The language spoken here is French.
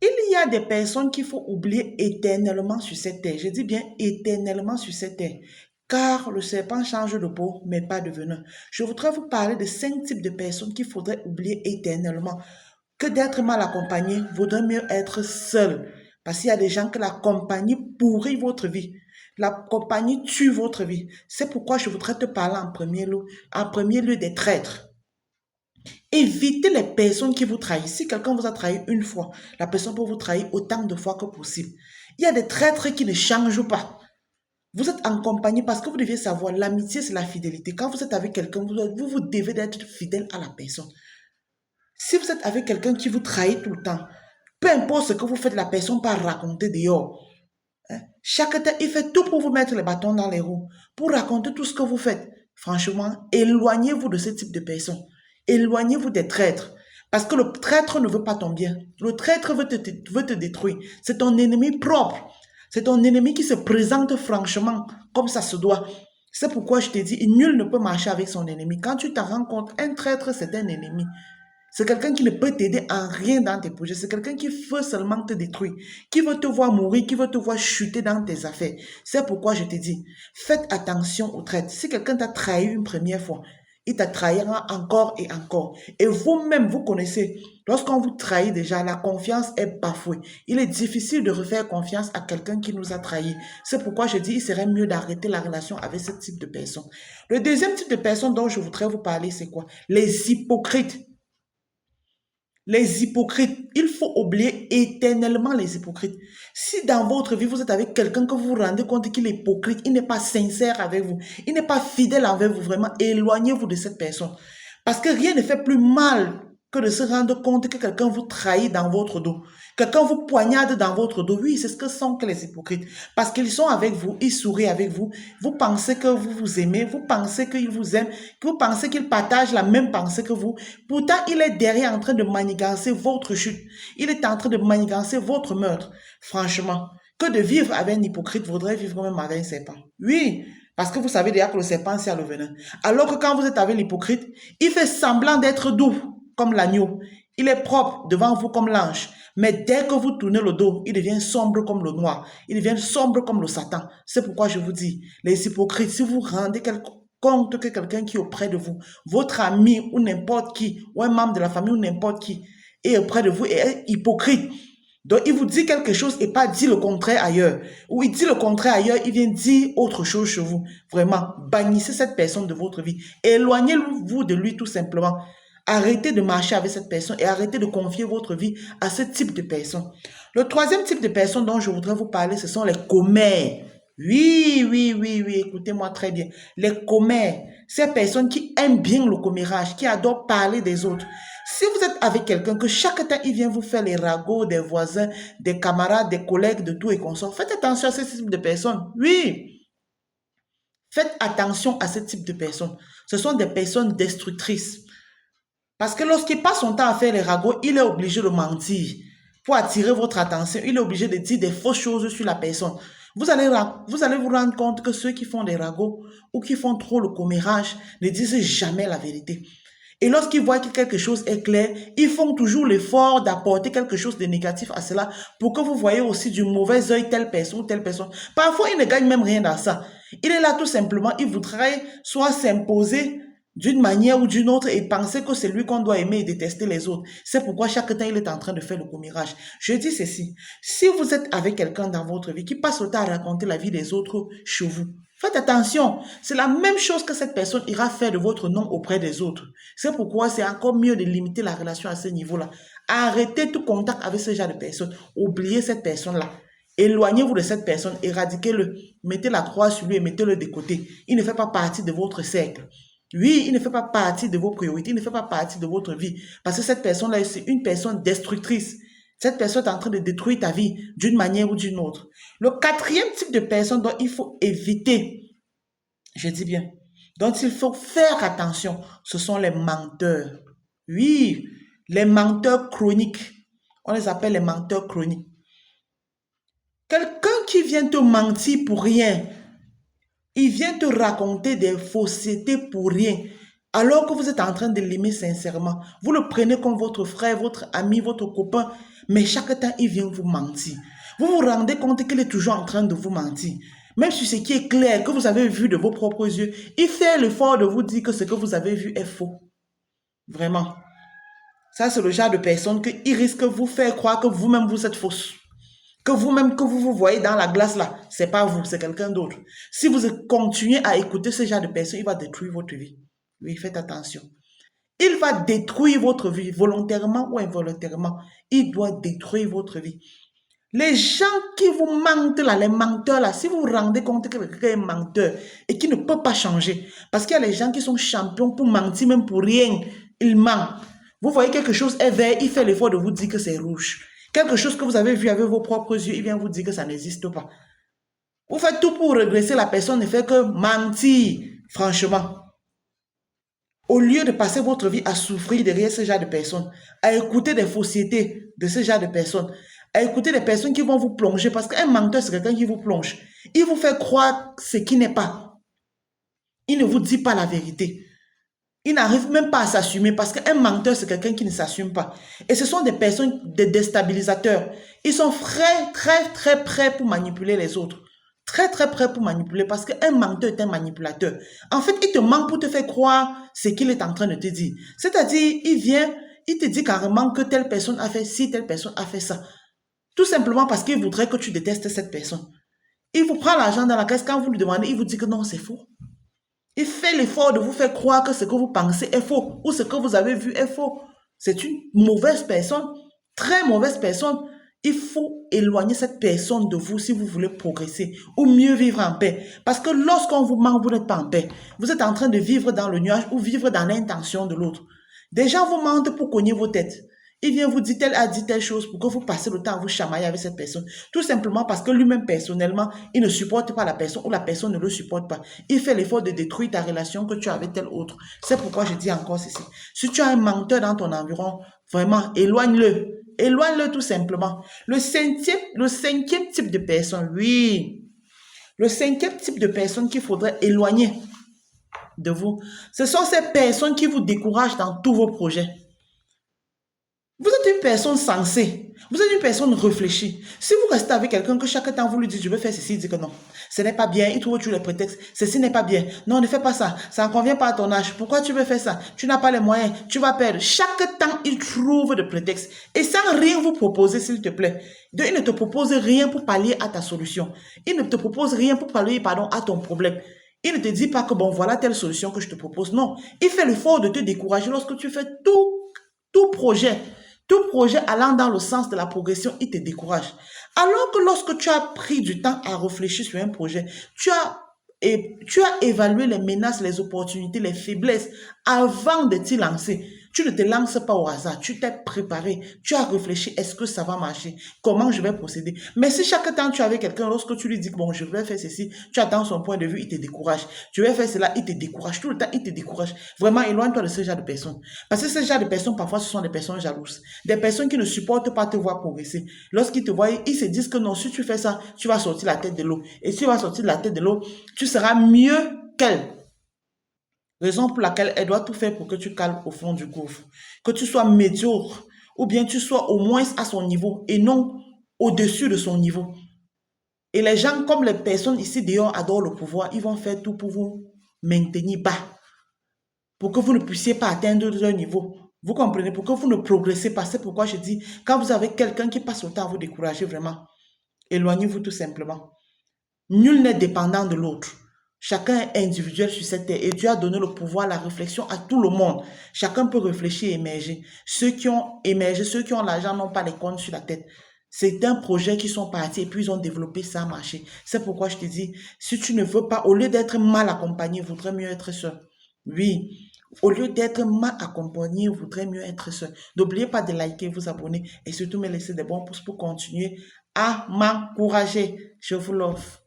Il y a des personnes qu'il faut oublier éternellement sur cette terre. Je dis bien éternellement sur cette terre. Car le serpent change de peau, mais pas de venin. Je voudrais vous parler de 5 types de personnes qu'il faudrait oublier éternellement. Que d'être mal accompagné, vaudrait mieux être seul. Parce qu'il y a des gens que la compagnie pourrit votre vie. La compagnie tue votre vie. C'est pourquoi je voudrais te parler en premier lieu des traîtres. Évitez les personnes qui vous trahissent. Si quelqu'un vous a trahi une fois, la personne peut vous trahir autant de fois que possible. Il y a des traîtres qui ne changent pas. Vous êtes en compagnie parce que vous deviez savoir, l'amitié, c'est la fidélité. Quand vous êtes avec quelqu'un, vous devez être fidèle à la personne. Si vous êtes avec quelqu'un qui vous trahit tout le temps, peu importe ce que vous faites, la personne peut raconter dehors. Chaque temps, il fait tout pour vous mettre les bâtons dans les roues, pour raconter tout ce que vous faites. Franchement, éloignez-vous de ce type de personnes. Éloignez-vous des traîtres. Parce que le traître ne veut pas ton bien. Le traître veut te détruire. C'est ton ennemi propre. C'est ton ennemi qui se présente franchement, comme ça se doit. C'est pourquoi je te dis, nul ne peut marcher avec son ennemi. Quand tu t'en rends compte, un traître, c'est un ennemi. C'est quelqu'un qui ne peut t'aider en rien dans tes projets. C'est quelqu'un qui veut seulement te détruire, qui veut te voir mourir, qui veut te voir chuter dans tes affaires. C'est pourquoi je te dis, faites attention aux traites. Si quelqu'un t'a trahi une première fois, il t'a trahira encore et encore. Et vous-même, vous connaissez, lorsqu'on vous trahit déjà, la confiance est bafouée. Il est difficile de refaire confiance à quelqu'un qui nous a trahis. C'est pourquoi je dis, il serait mieux d'arrêter la relation avec ce type de personnes. Le deuxième type de personnes dont je voudrais vous parler, c'est quoi? Les hypocrites. Les hypocrites, il faut oublier éternellement les hypocrites. Si dans votre vie, vous êtes avec quelqu'un que vous vous rendez compte qu'il est hypocrite, il n'est pas sincère avec vous, il n'est pas fidèle envers vous, vraiment, éloignez-vous de cette personne. Parce que rien ne fait plus mal que de se rendre compte que quelqu'un vous trahit dans votre dos. Quelqu'un vous poignarde dans votre dos. Oui, c'est ce que sont que les hypocrites. Parce qu'ils sont avec vous, ils sourient avec vous. Vous pensez que vous vous aimez, vous pensez qu'ils vous aiment, que vous pensez qu'ils partagent la même pensée que vous. Pourtant, il est derrière en train de manigancer votre chute. Il est en train de manigancer votre meurtre. Franchement, que de vivre avec un hypocrite vaudrait vivre même avec un serpent. Oui, parce que vous savez déjà que le serpent, c'est le venin. Alors que quand vous êtes avec l'hypocrite, il fait semblant d'être doux, comme l'agneau. Il est propre devant vous comme l'ange. Mais dès que vous tournez le dos, il devient sombre comme le noir. Il devient sombre comme le Satan. C'est pourquoi je vous dis, les hypocrites, si vous rendez compte que quelqu'un qui est auprès de vous, votre ami ou n'importe qui, ou un membre de la famille ou n'importe qui, est auprès de vous et est hypocrite, donc, il vous dit quelque chose et pas dit le contraire ailleurs. Ou il dit le contraire ailleurs, il vient dire autre chose chez vous. Vraiment, bannissez cette personne de votre vie. Éloignez-vous de lui tout simplement. Arrêtez de marcher avec cette personne et arrêtez de confier votre vie à ce type de personne. Le troisième type de personne dont je voudrais vous parler, ce sont les commères. Oui, oui, oui, oui, écoutez-moi très bien. Les commères, ces personnes qui aiment bien le commérage, qui adorent parler des autres. Si vous êtes avec quelqu'un que chaque temps il vient vous faire les ragots des voisins, des camarades, des collègues, de tout et consorts, faites attention à ce type de personnes. Oui, faites attention à ce type de personnes. Ce sont des personnes destructrices. Parce que lorsqu'il passe son temps à faire les ragots, il est obligé de mentir. Pour attirer votre attention, il est obligé de dire des fausses choses sur la personne. Vous allez vous rendre compte que ceux qui font des ragots ou qui font trop le commérage ne disent jamais la vérité. Et lorsqu'ils voient que quelque chose est clair, ils font toujours l'effort d'apporter quelque chose de négatif à cela pour que vous voyez aussi du mauvais œil telle personne ou telle personne. Parfois, ils ne gagnent même rien dans ça. Il est là tout simplement, il voudrait soit s'imposer d'une manière ou d'une autre et penser que c'est lui qu'on doit aimer et détester les autres. C'est pourquoi chaque temps, il est en train de faire le commérage. Je dis ceci, si vous êtes avec quelqu'un dans votre vie qui passe le temps à raconter la vie des autres chez vous, faites attention, c'est la même chose que cette personne ira faire de votre nom auprès des autres. C'est pourquoi c'est encore mieux de limiter la relation à ce niveau-là. Arrêtez tout contact avec ce genre de personne. Oubliez cette personne-là. Éloignez-vous de cette personne, éradiquez-le, mettez la croix sur lui et mettez-le de côté. Il ne fait pas partie de votre cercle. Oui, il ne fait pas partie de vos priorités, il ne fait pas partie de votre vie. Parce que cette personne-là, c'est une personne destructrice. Cette personne est en train de détruire ta vie d'une manière ou d'une autre. Le quatrième type de personne dont il faut éviter, je dis bien, dont il faut faire attention, ce sont les menteurs. Oui, les menteurs chroniques. On les appelle les menteurs chroniques. Quelqu'un qui vient te mentir pour rien, il vient te raconter des faussetés pour rien. Alors que vous êtes en train de l'aimer sincèrement, vous le prenez comme votre frère, votre ami, votre copain, mais chaque temps, il vient vous mentir. Vous vous rendez compte qu'il est toujours en train de vous mentir. Même sur ce qui est clair, que vous avez vu de vos propres yeux, il fait l'effort de vous dire que ce que vous avez vu est faux. Vraiment. Ça, c'est le genre de personne qui risque de vous faire croire que vous-même, vous êtes fausse. Que vous-même, que vous vous voyez dans la glace là, c'est pas vous, c'est quelqu'un d'autre. Si vous continuez à écouter ce genre de personne, il va détruire votre vie. Oui, faites attention. Il va détruire votre vie, volontairement ou involontairement. Il doit détruire votre vie. Les gens qui vous mentent là, les menteurs là, si vous vous rendez compte que quelqu'un est menteur et qui ne peut pas changer, parce qu'il y a les gens qui sont champions pour mentir, même pour rien, ils mentent. Vous voyez quelque chose est vert, il fait l'effort de vous dire que c'est rouge. Quelque chose que vous avez vu avec vos propres yeux, il vient vous dire que ça n'existe pas. Vous faites tout pour regresser, la personne ne fait que mentir, franchement. Au lieu de passer votre vie à souffrir derrière ce genre de personnes, à écouter des faussetés de ce genre de personnes, à écouter des personnes qui vont vous plonger, parce qu'un menteur, c'est quelqu'un qui vous plonge. Il vous fait croire ce qui n'est pas. Il ne vous dit pas la vérité. Il n'arrive même pas à s'assumer, parce qu'un menteur, c'est quelqu'un qui ne s'assume pas. Et ce sont des personnes, des déstabilisateurs. Ils sont très prêts pour manipuler les autres. Très prêts pour manipuler, parce qu'un menteur est un manipulateur. En fait, il te ment pour te faire croire ce qu'il est en train de te dire. C'est-à-dire, il vient, il te dit carrément que telle personne a fait ci, telle personne a fait ça. Tout simplement parce qu'il voudrait que tu détestes cette personne. Il vous prend l'argent dans la caisse, quand vous lui demandez, il vous dit que non, c'est faux. Il fait l'effort de vous faire croire que ce que vous pensez est faux ou ce que vous avez vu est faux. C'est une mauvaise personne, très mauvaise personne. Il faut éloigner cette personne de vous si vous voulez progresser ou mieux vivre en paix. Parce que lorsqu'on vous ment, vous n'êtes pas en paix. Vous êtes en train de vivre dans le nuage ou vivre dans l'intention de l'autre. Des gens vous mentent pour cogner vos têtes. Il vient vous dire tel a dit telle chose pour que vous passez le temps à vous chamailler avec cette personne. Tout simplement parce que lui-même personnellement, il ne supporte pas la personne ou la personne ne le supporte pas. Il fait l'effort de détruire ta relation que tu as avec tel autre. C'est pourquoi je dis encore ceci. Si tu as un menteur dans ton environ, vraiment, éloigne-le. Éloigne-le tout simplement. Le cinquième type de personne, oui. Le cinquième type de personne qu'il faudrait éloigner de vous, ce sont ces personnes qui vous découragent dans tous vos projets. Vous êtes une personne sensée. Vous êtes une personne réfléchie. Si vous restez avec quelqu'un que chaque temps vous lui dites, je veux faire ceci, il dit que non. Ce n'est pas bien. Il trouve toujours les prétextes. Ceci n'est pas bien. Non, ne fais pas ça. Ça ne convient pas à ton âge. Pourquoi tu veux faire ça? Tu n'as pas les moyens. Tu vas perdre. Chaque temps, il trouve des prétextes. Et sans rien vous proposer, s'il te plaît. Donc, il ne te propose rien pour pallier à ta solution. Il ne te propose rien pour pallier, pardon, à ton problème. Il ne te dit pas que bon, voilà telle solution que je te propose. Non. Il fait l'effort de te décourager lorsque tu fais tout projet. Tout projet allant dans le sens de la progression, il te décourage. Alors que lorsque tu as pris du temps à réfléchir sur un projet, tu as évalué les menaces, les opportunités, les faiblesses avant de t'y lancer. Tu ne te lances pas au hasard, tu t'es préparé, tu as réfléchi, est-ce que ça va marcher? Comment je vais procéder? Mais si chaque temps tu es avec quelqu'un, lorsque tu lui dis que bon, je vais faire ceci, tu attends son point de vue, il te décourage. Tu vas faire cela, il te décourage. Tout le temps, il te décourage. Vraiment, éloigne-toi de ce genre de personnes. Parce que ce genre de personnes, parfois, ce sont des personnes jalouses. Des personnes qui ne supportent pas te voir progresser. Lorsqu'ils te voient, ils se disent que non, si tu fais ça, tu vas sortir la tête de l'eau. Et si tu vas sortir de la tête de l'eau, tu seras mieux qu'elle. Raison pour laquelle elle doit tout faire pour que tu cales au fond du gouffre. Que tu sois médiocre ou bien tu sois au moins à son niveau et non au-dessus de son niveau. Et les gens, comme les personnes ici dehors adorent le pouvoir, ils vont faire tout pour vous maintenir bas. Pour que vous ne puissiez pas atteindre leur niveau. Vous comprenez? Pour que vous ne progressez pas. C'est pourquoi je dis, quand vous avez quelqu'un qui passe le temps à vous décourager vraiment, éloignez-vous tout simplement. Nul n'est dépendant de l'autre. Chacun est individuel sur cette terre et Dieu a donné le pouvoir, la réflexion à tout le monde. Chacun peut réfléchir et émerger. Ceux qui ont émergé, ceux qui ont l'argent n'ont pas les cornes sur la tête. C'est un projet qui sont partis et puis ils ont développé ça a marché. C'est pourquoi je te dis, si tu ne veux pas, au lieu d'être mal accompagné, il vaudrait mieux être seul. Oui, au lieu d'être mal accompagné, il vaudrait mieux être seul. N'oubliez pas de liker, vous abonner et surtout me laisser des bons pouces pour continuer à m'encourager. Je vous l'offre.